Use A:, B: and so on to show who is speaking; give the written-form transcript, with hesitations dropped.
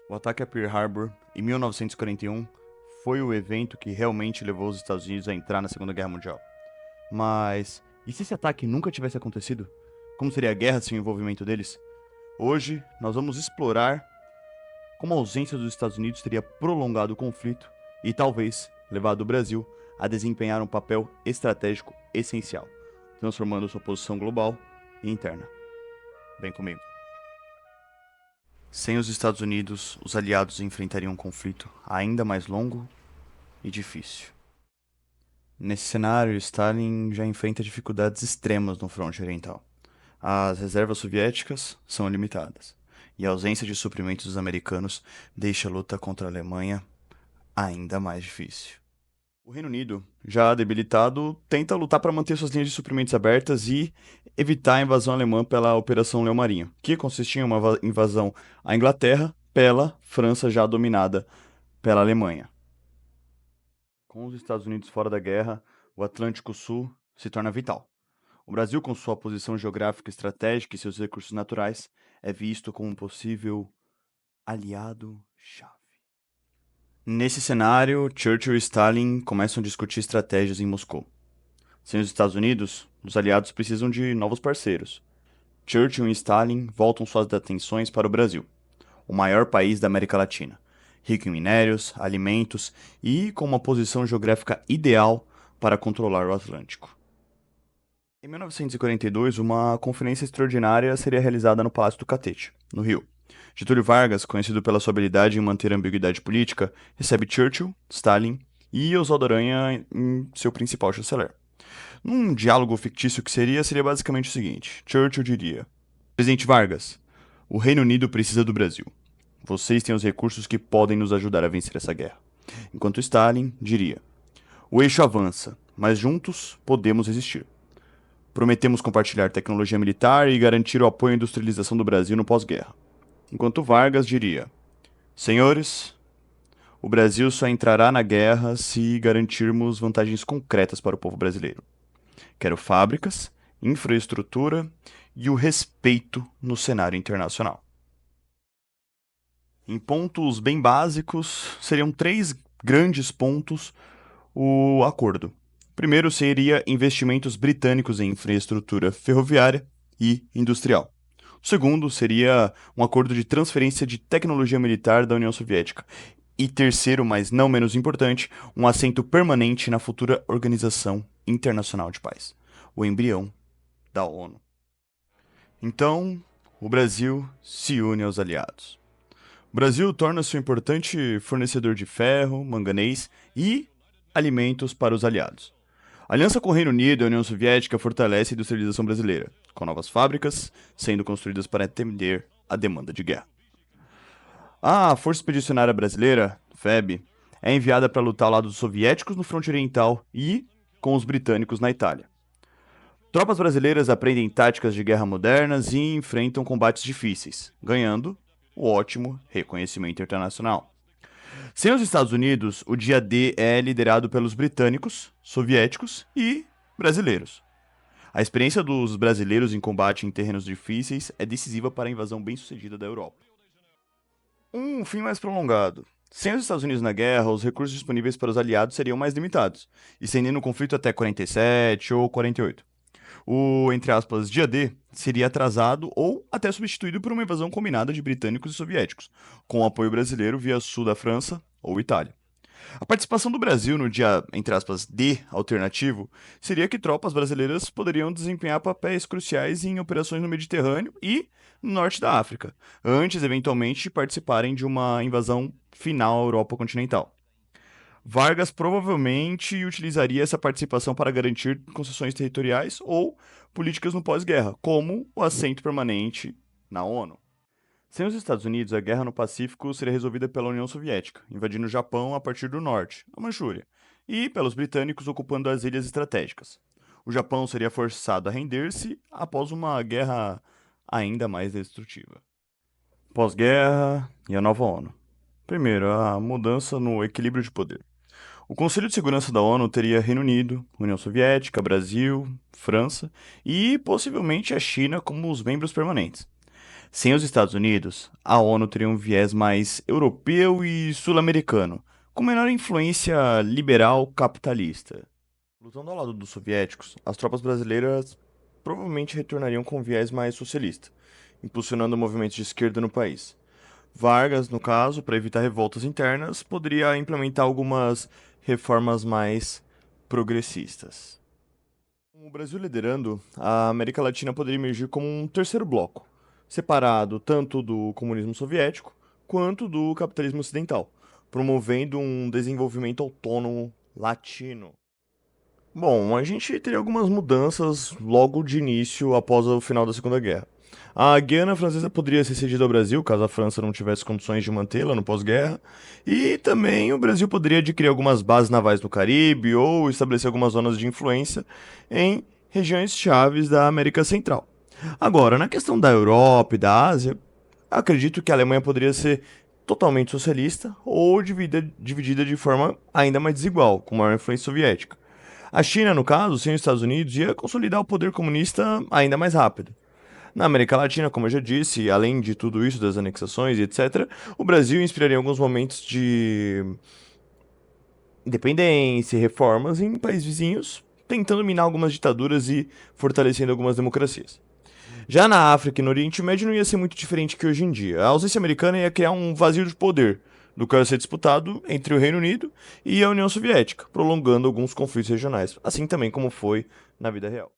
A: O ataque a Pearl Harbor, em 1941, foi o evento que realmente levou os Estados Unidos a entrar na Segunda Guerra Mundial. Mas, e se esse ataque nunca tivesse acontecido? Como seria a guerra sem o envolvimento deles? Hoje, nós vamos explorar como a ausência dos Estados Unidos teria prolongado o conflito e talvez levado o Brasil a desempenhar um papel estratégico essencial, transformando sua posição global e interna. Vem comigo. Sem os Estados Unidos, os aliados enfrentariam um conflito ainda mais longo e difícil. Nesse cenário, Stalin já enfrenta dificuldades extremas no fronte oriental. As reservas soviéticas são limitadas, e a ausência de suprimentos dos americanos deixa a luta contra a Alemanha ainda mais difícil. O Reino Unido, já debilitado, tenta lutar para manter suas linhas de suprimentos abertas e evitar a invasão alemã pela Operação Leão Marinho, que consistia em uma invasão à Inglaterra pela França já dominada pela Alemanha. Com os Estados Unidos fora da guerra, o Atlântico Sul se torna vital. O Brasil, com sua posição geográfica estratégica e seus recursos naturais, é visto como um possível aliado-chave. Nesse cenário, Churchill e Stalin começam a discutir estratégias em Moscou. Sem os Estados Unidos, os aliados precisam de novos parceiros. Churchill e Stalin voltam suas atenções para o Brasil, o maior país da América Latina, rico em minérios, alimentos e com uma posição geográfica ideal para controlar o Atlântico. Em 1942, uma conferência extraordinária seria realizada no Palácio do Catete, no Rio. Getúlio Vargas, conhecido pela sua habilidade em manter a ambiguidade política, recebe Churchill, Stalin e Oswaldo Aranha em seu principal chanceler. Num diálogo fictício que seria basicamente o seguinte: Churchill diria: Presidente Vargas, o Reino Unido precisa do Brasil. Vocês têm os recursos que podem nos ajudar a vencer essa guerra. Enquanto Stalin diria: O eixo avança, mas juntos podemos resistir. Prometemos compartilhar tecnologia militar e garantir o apoio à industrialização do Brasil no pós-guerra. Enquanto Vargas diria: Senhores, o Brasil só entrará na guerra se garantirmos vantagens concretas para o povo brasileiro. Quero fábricas, infraestrutura e o respeito no cenário internacional. Em pontos bem básicos, seriam 3 grandes pontos o acordo. Primeiro seria investimentos britânicos em infraestrutura ferroviária e industrial. O segundo seria um acordo de transferência de tecnologia militar da União Soviética. E terceiro, mas não menos importante, um assento permanente na futura Organização Internacional de Paz, o embrião da ONU. Então, o Brasil se une aos aliados. O Brasil torna-se um importante fornecedor de ferro, manganês e alimentos para os aliados. A aliança com o Reino Unido e a União Soviética fortalece a industrialização brasileira, com novas fábricas sendo construídas para atender a demanda de guerra. A Força Expedicionária Brasileira, FEB, é enviada para lutar ao lado dos soviéticos no fronte oriental e com os britânicos na Itália. Tropas brasileiras aprendem táticas de guerra modernas e enfrentam combates difíceis, ganhando o ótimo reconhecimento internacional. Sem os Estados Unidos, o dia D é liderado pelos britânicos, soviéticos e brasileiros. A experiência dos brasileiros em combate em terrenos difíceis é decisiva para a invasão bem-sucedida da Europa. Um fim mais prolongado. Sem os Estados Unidos na guerra, os recursos disponíveis para os aliados seriam mais limitados, estendendo o conflito até 47 ou 48. O, entre aspas, dia D seria atrasado ou até substituído por uma invasão combinada de britânicos e soviéticos, com o apoio brasileiro via sul da França ou Itália. A participação do Brasil no dia, entre aspas, D alternativo seria que tropas brasileiras poderiam desempenhar papéis cruciais em operações no Mediterrâneo e no norte da África, antes, eventualmente, de participarem de uma invasão final à Europa continental. Vargas provavelmente utilizaria essa participação para garantir concessões territoriais ou políticas no pós-guerra, como o assento permanente na ONU. Sem os Estados Unidos, a guerra no Pacífico seria resolvida pela União Soviética, invadindo o Japão a partir do norte, a Manchúria, e pelos britânicos ocupando as ilhas estratégicas. O Japão seria forçado a render-se após uma guerra ainda mais destrutiva. Pós-guerra e a nova ONU. Primeiro, a mudança no equilíbrio de poder. O Conselho de Segurança da ONU teria Reino Unido, União Soviética, Brasil, França e possivelmente a China como os membros permanentes. Sem os Estados Unidos, a ONU teria um viés mais europeu e sul-americano, com menor influência liberal capitalista. Lutando ao lado dos soviéticos, as tropas brasileiras provavelmente retornariam com viés mais socialista, impulsionando movimentos de esquerda no país. Vargas, no caso, para evitar revoltas internas, poderia implementar algumas reformas mais progressistas. Com o Brasil liderando, a América Latina poderia emergir como um terceiro bloco, separado tanto do comunismo soviético quanto do capitalismo ocidental, promovendo um desenvolvimento autônomo latino. Bom, a gente teria algumas mudanças logo de início após o final da Segunda Guerra. A Guiana Francesa poderia ser cedida ao Brasil, caso a França não tivesse condições de mantê-la no pós-guerra, e também o Brasil poderia adquirir algumas bases navais no Caribe ou estabelecer algumas zonas de influência em regiões chaves da América Central. Agora, na questão da Europa e da Ásia, acredito que a Alemanha poderia ser totalmente socialista ou dividida de forma ainda mais desigual, com maior influência soviética. A China, no caso, sem os Estados Unidos, ia consolidar o poder comunista ainda mais rápido. Na América Latina, como eu já disse, além de tudo isso, das anexações e etc., o Brasil inspiraria alguns momentos de independência e reformas em países vizinhos, tentando minar algumas ditaduras e fortalecendo algumas democracias. Já na África e no Oriente Médio não ia ser muito diferente que hoje em dia. A ausência americana ia criar um vazio de poder, do qual ia ser disputado entre o Reino Unido e a União Soviética, prolongando alguns conflitos regionais, assim também como foi na vida real.